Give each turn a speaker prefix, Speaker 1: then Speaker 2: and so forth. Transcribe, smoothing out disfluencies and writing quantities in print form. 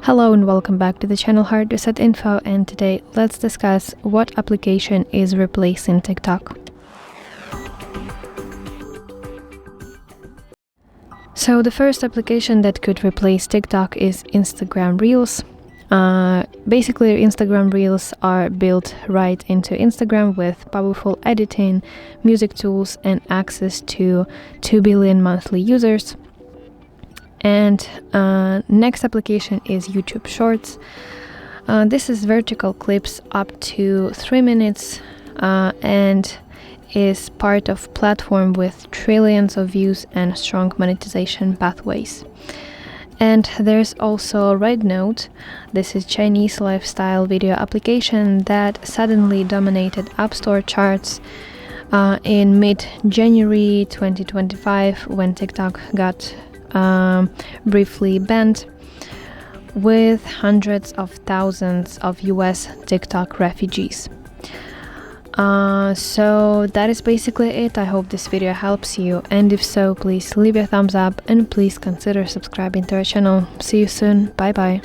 Speaker 1: Hello and welcome back to the channel HardReset.Info, and today let's discuss what application is replacing TikTok. So the first application that could replace TikTok is Instagram Reels. Basically, Instagram Reels are built right into Instagram with powerful editing, music tools, and access to 2 billion monthly users. And next application is YouTube Shorts. This is vertical clips up to 3 minutes and is part of platform with trillions of views and strong monetization pathways. And there's also Red Note. This is Chinese lifestyle video application that suddenly dominated App Store charts in mid-January 2025 when TikTok got briefly banned, with hundreds of thousands of US TikTok refugees. So that is basically it. I hope this video helps you, and if so, please leave a thumbs up and please consider subscribing to our channel. See you soon. Bye bye.